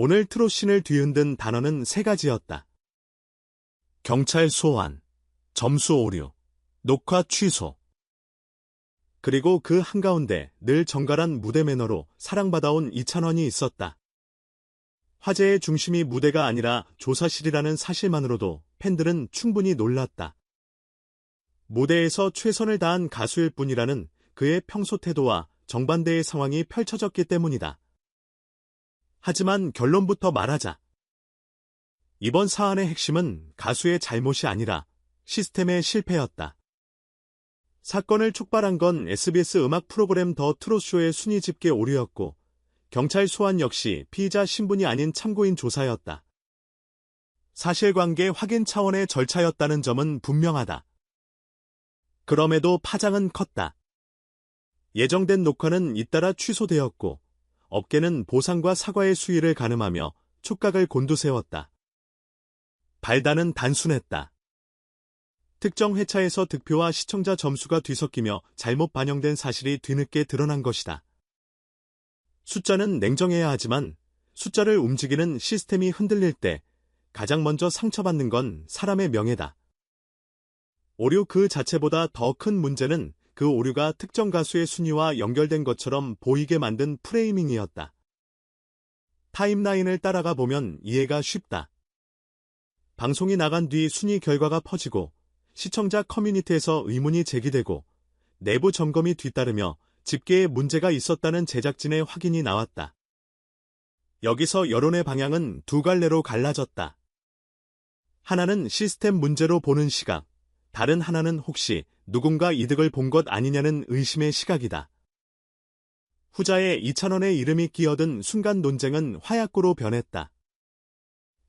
오늘 트롯신을 뒤흔든 단어는 세 가지였다. 경찰 소환, 점수 오류, 녹화 취소. 그리고 그 한가운데 늘 정갈한 무대 매너로 사랑받아온 이찬원이 있었다. 화제의 중심이 무대가 아니라 조사실이라는 사실만으로도 팬들은 충분히 놀랐다. 무대에서 최선을 다한 가수일 뿐이라는 그의 평소 태도와 정반대의 상황이 펼쳐졌기 때문이다. 하지만 결론부터 말하자. 이번 사안의 핵심은 가수의 잘못이 아니라 시스템의 실패였다. 사건을 촉발한 건 SBS 음악 프로그램 더 트롯쇼의 순위 집계 오류였고, 경찰 소환 역시 피의자 신분이 아닌 참고인 조사였다. 사실관계 확인 차원의 절차였다는 점은 분명하다. 그럼에도 파장은 컸다. 예정된 녹화는 잇따라 취소되었고, 업계는 보상과 사과의 수위를 가늠하며 촉각을 곤두세웠다. 발단은 단순했다. 특정 회차에서 득표와 시청자 점수가 뒤섞이며 잘못 반영된 사실이 뒤늦게 드러난 것이다. 숫자는 냉정해야 하지만 숫자를 움직이는 시스템이 흔들릴 때 가장 먼저 상처받는 건 사람의 명예다. 오류 그 자체보다 더 큰 문제는 그 오류가 특정 가수의 순위와 연결된 것처럼 보이게 만든 프레이밍이었다. 타임라인을 따라가 보면 이해가 쉽다. 방송이 나간 뒤 순위 결과가 퍼지고 시청자 커뮤니티에서 의문이 제기되고 내부 점검이 뒤따르며 집계에 문제가 있었다는 제작진의 확인이 나왔다. 여기서 여론의 방향은 두 갈래로 갈라졌다. 하나는 시스템 문제로 보는 시각, 다른 하나는 혹시 누군가 이득을 본 것 아니냐는 의심의 시각이다. 후자에 이찬원의 이름이 끼어든 순간 논쟁은 화약고로 변했다.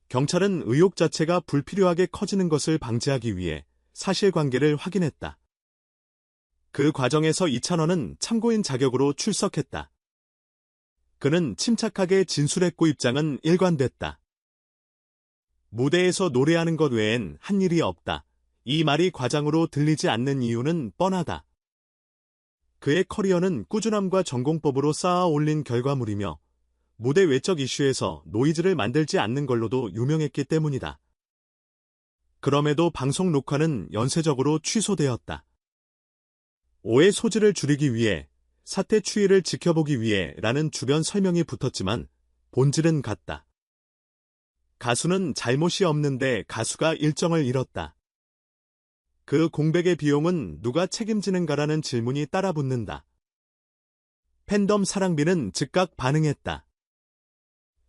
경찰은 의혹 자체가 불필요하게 커지는 것을 방지하기 위해 사실관계를 확인했다. 그 과정에서 이찬원은 참고인 자격으로 출석했다. 그는 침착하게 진술했고 입장은 일관됐다. 무대에서 노래하는 것 외엔 한 일이 없다. 이 말이 과장으로 들리지 않는 이유는 뻔하다. 그의 커리어는 꾸준함과 전공법으로 쌓아 올린 결과물이며 무대 외적 이슈에서 노이즈를 만들지 않는 걸로도 유명했기 때문이다. 그럼에도 방송 녹화는 연쇄적으로 취소되었다. 오해 소지를 줄이기 위해, 사태 추이를 지켜보기 위해 라는 주변 설명이 붙었지만 본질은 같다. 가수는 잘못이 없는데 가수가 일정을 잃었다. 그 공백의 비용은 누가 책임지는가라는 질문이 따라붙는다. 팬덤 사랑비는 즉각 반응했다.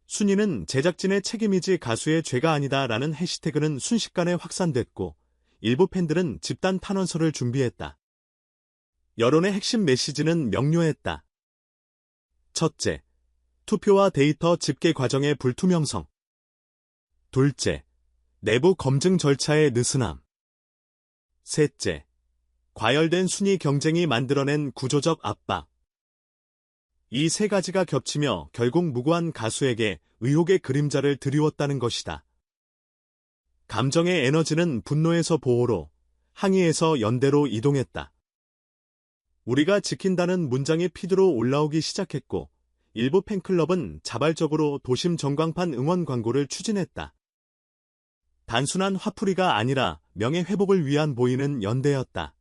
순위는 제작진의 책임이지 가수의 죄가 아니다 라는 해시태그는 순식간에 확산됐고 일부 팬들은 집단 탄원서를 준비했다. 여론의 핵심 메시지는 명료했다. 첫째, 투표와 데이터 집계 과정의 불투명성. 둘째, 내부 검증 절차의 느슨함. 셋째, 과열된 순위 경쟁이 만들어낸 구조적 압박. 이 세 가지가 겹치며 결국 무고한 가수에게 의혹의 그림자를 드리웠다는 것이다. 감정의 에너지는 분노에서 보호로, 항의에서 연대로 이동했다. 우리가 지킨다는 문장이 피드로 올라오기 시작했고, 일부 팬클럽은 자발적으로 도심 전광판 응원 광고를 추진했다. 단순한 화풀이가 아니라 명예회복을 위한 보이는 연대였다.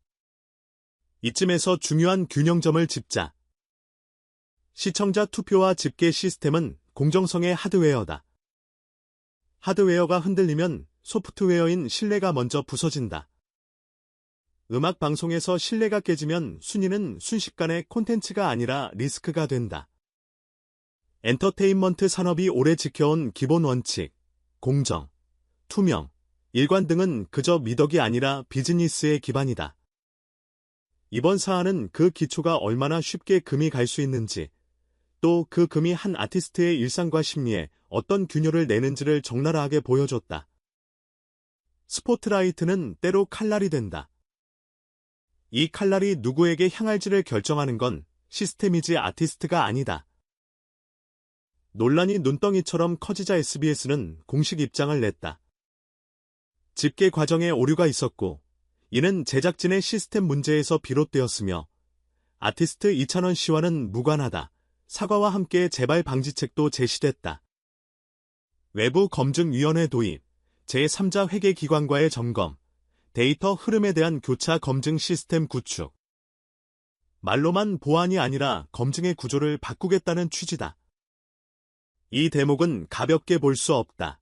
이쯤에서 중요한 균형점을 짚자. 시청자 투표와 집계 시스템은 공정성의 하드웨어다. 하드웨어가 흔들리면 소프트웨어인 신뢰가 먼저 부서진다. 음악 방송에서 신뢰가 깨지면 순위는 순식간에 콘텐츠가 아니라 리스크가 된다. 엔터테인먼트 산업이 오래 지켜온 기본 원칙, 공정, 투명, 일관 등은 그저 미덕이 아니라 비즈니스의 기반이다. 이번 사안은 그 기초가 얼마나 쉽게 금이 갈 수 있는지, 또 그 금이 한 아티스트의 일상과 심리에 어떤 균열을 내는지를 적나라하게 보여줬다. 스포트라이트는 때로 칼날이 된다. 이 칼날이 누구에게 향할지를 결정하는 건 시스템이지 아티스트가 아니다. 논란이 눈덩이처럼 커지자 SBS는 공식 입장을 냈다. 집계 과정에 오류가 있었고, 이는 제작진의 시스템 문제에서 비롯되었으며, 아티스트 이찬원 씨와는 무관하다. 사과와 함께 재발 방지책도 제시됐다. 외부검증위원회 도입, 제3자 회계기관과의 점검, 데이터 흐름에 대한 교차 검증 시스템 구축. 말로만 보안이 아니라 검증의 구조를 바꾸겠다는 취지다. 이 대목은 가볍게 볼 수 없다.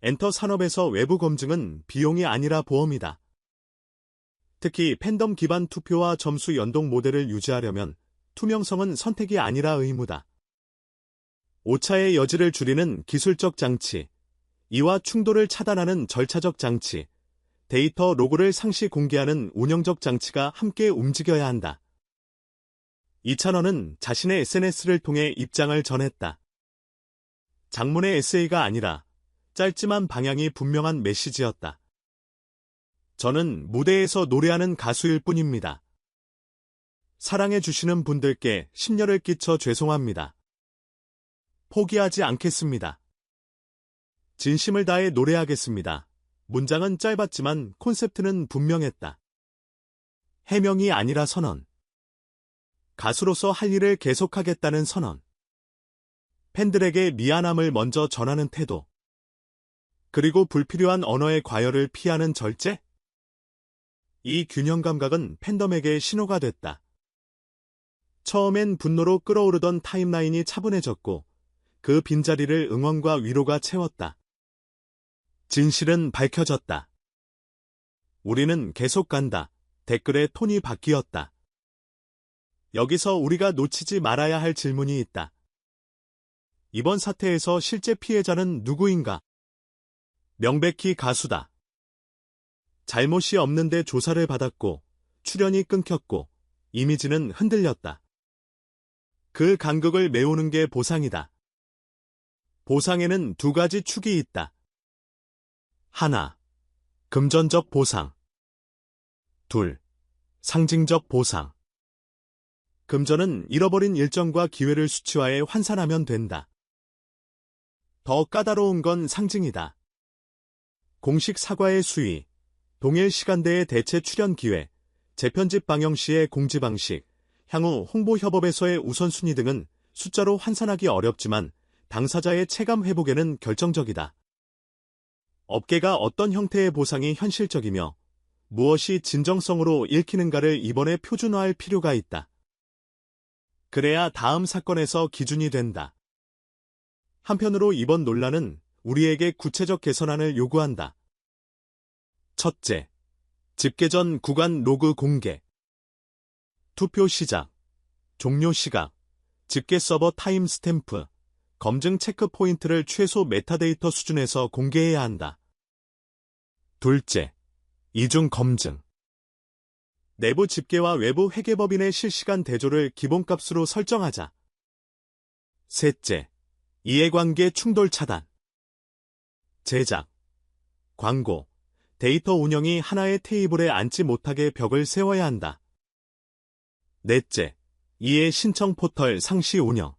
엔터 산업에서 외부 검증은 비용이 아니라 보험이다. 특히 팬덤 기반 투표와 점수 연동 모델을 유지하려면 투명성은 선택이 아니라 의무다. 오차의 여지를 줄이는 기술적 장치, 이와 충돌을 차단하는 절차적 장치, 데이터 로그를 상시 공개하는 운영적 장치가 함께 움직여야 한다. 이찬원은 자신의 SNS를 통해 입장을 전했다. 장문의 에세이가 아니라 짧지만 방향이 분명한 메시지였다. 저는 무대에서 노래하는 가수일 뿐입니다. 사랑해주시는 분들께 심려를 끼쳐 죄송합니다. 포기하지 않겠습니다. 진심을 다해 노래하겠습니다. 문장은 짧았지만 콘셉트는 분명했다. 해명이 아니라 선언. 가수로서 할 일을 계속하겠다는 선언. 팬들에게 미안함을 먼저 전하는 태도. 그리고 불필요한 언어의 과열을 피하는 절제? 이 균형 감각은 팬덤에게 신호가 됐다. 처음엔 분노로 끓어오르던 타임라인이 차분해졌고 그 빈자리를 응원과 위로가 채웠다. 진실은 밝혀졌다. 우리는 계속 간다. 댓글의 톤이 바뀌었다. 여기서 우리가 놓치지 말아야 할 질문이 있다. 이번 사태에서 실제 피해자는 누구인가? 명백히 가수다. 잘못이 없는데 조사를 받았고 출연이 끊겼고 이미지는 흔들렸다. 그 간극을 메우는 게 보상이다. 보상에는 두 가지 축이 있다. 하나, 금전적 보상. 둘, 상징적 보상. 금전은 잃어버린 일정과 기회를 수치화해 환산하면 된다. 더 까다로운 건 상징이다. 공식 사과의 수위, 동일 시간대의 대체 출연 기회, 재편집 방영 시의 공지 방식, 향후 홍보 협업에서의 우선순위 등은 숫자로 환산하기 어렵지만 당사자의 체감 회복에는 결정적이다. 업계가 어떤 형태의 보상이 현실적이며 무엇이 진정성으로 읽히는가를 이번에 표준화할 필요가 있다. 그래야 다음 사건에서 기준이 된다. 한편으로 이번 논란은 우리에게 구체적 개선안을 요구한다. 첫째, 집계 전 구간 로그 공개. 투표 시작, 종료 시각, 집계 서버 타임 스탬프, 검증 체크 포인트를 최소 메타데이터 수준에서 공개해야 한다. 둘째, 이중 검증. 내부 집계와 외부 회계법인의 실시간 대조를 기본값으로 설정하자. 셋째, 이해관계 충돌 차단. 제작, 광고, 데이터 운영이 하나의 테이블에 앉지 못하게 벽을 세워야 한다. 넷째, 이해 신청 포털 상시 운영.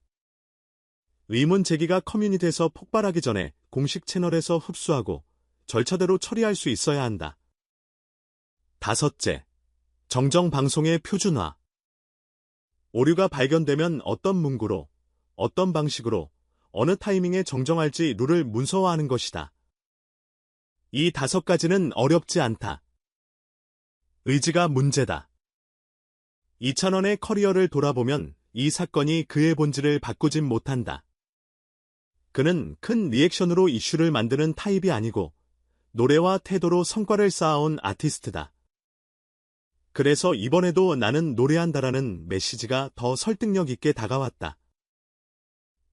의문 제기가 커뮤니티에서 폭발하기 전에 공식 채널에서 흡수하고 절차대로 처리할 수 있어야 한다. 다섯째, 정정 방송의 표준화. 오류가 발견되면 어떤 문구로, 어떤 방식으로, 어느 타이밍에 정정할지 룰을 문서화하는 것이다. 이 5가지는 어렵지 않다. 의지가 문제다. 이찬원의 커리어를 돌아보면 이 사건이 그의 본질을 바꾸진 못한다. 그는 큰 리액션으로 이슈를 만드는 타입이 아니고 노래와 태도로 성과를 쌓아온 아티스트다. 그래서 이번에도 나는 노래한다라는 메시지가 더 설득력 있게 다가왔다.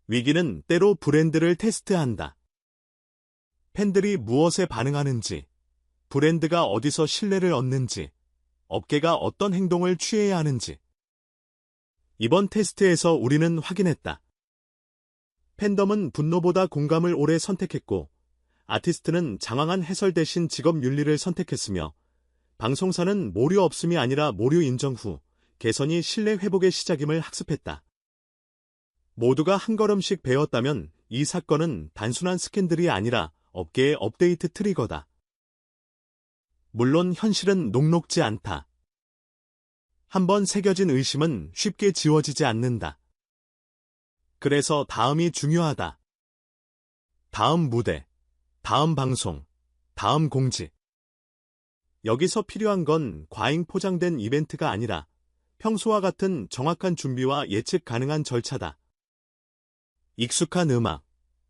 위기는 때로 브랜드를 테스트한다. 팬들이 무엇에 반응하는지, 브랜드가 어디서 신뢰를 얻는지, 업계가 어떤 행동을 취해야 하는지. 이번 테스트에서 우리는 확인했다. 팬덤은 분노보다 공감을 오래 선택했고, 아티스트는 장황한 해설 대신 직업 윤리를 선택했으며, 방송사는 모류 없음이 아니라 모류 인정 후 개선이 신뢰 회복의 시작임을 학습했다. 모두가 한 걸음씩 배웠다면 이 사건은 단순한 스캔들이 아니라 업계의 업데이트 트리거다. 물론 현실은 녹록지 않다. 한번 새겨진 의심은 쉽게 지워지지 않는다. 그래서 다음이 중요하다. 다음 무대, 다음 방송, 다음 공지. 여기서 필요한 건 과잉 포장된 이벤트가 아니라 평소와 같은 정확한 준비와 예측 가능한 절차다. 익숙한 음악,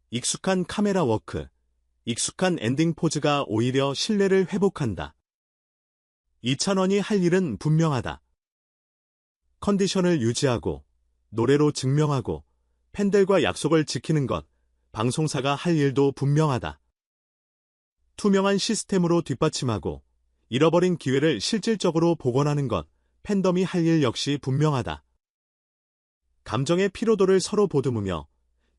익숙한 카메라 워크, 익숙한 엔딩 포즈가 오히려 신뢰를 회복한다. 이찬원이 할 일은 분명하다. 컨디션을 유지하고, 노래로 증명하고, 팬들과 약속을 지키는 것, 방송사가 할 일도 분명하다. 투명한 시스템으로 뒷받침하고, 잃어버린 기회를 실질적으로 복원하는 것, 팬덤이 할 일 역시 분명하다. 감정의 피로도를 서로 보듬으며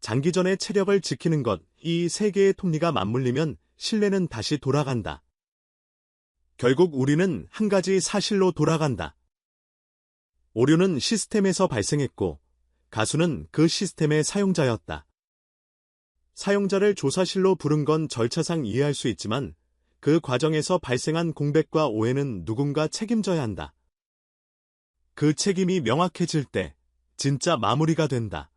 장기전의 체력을 지키는 것, 이 세 개의 톱니가 맞물리면 신뢰는 다시 돌아간다. 결국 우리는 한 가지 사실로 돌아간다. 오류는 시스템에서 발생했고, 가수는 그 시스템의 사용자였다. 사용자를 조사실로 부른 건 절차상 이해할 수 있지만, 그 과정에서 발생한 공백과 오해는 누군가 책임져야 한다. 그 책임이 명확해질 때 진짜 마무리가 된다.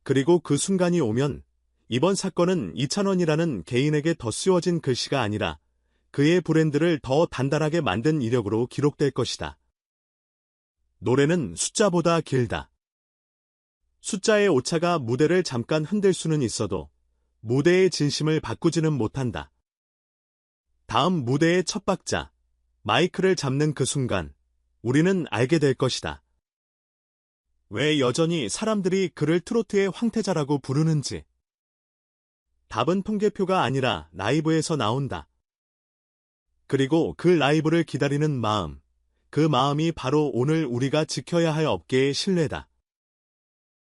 그리고 그 순간이 오면 이번 사건은 이찬원이라는 개인에게 덧씌워진 글씨가 아니라 그의 브랜드를 더 단단하게 만든 이력으로 기록될 것이다. 노래는 숫자보다 길다. 숫자의 오차가 무대를 잠깐 흔들 수는 있어도 무대의 진심을 바꾸지는 못한다. 다음 무대의 첫 박자, 마이크를 잡는 그 순간 우리는 알게 될 것이다. 왜 여전히 사람들이 그를 트로트의 황태자라고 부르는지. 답은 통계표가 아니라 라이브에서 나온다. 그리고 그 라이브를 기다리는 마음, 그 마음이 바로 오늘 우리가 지켜야 할 업계의 신뢰다.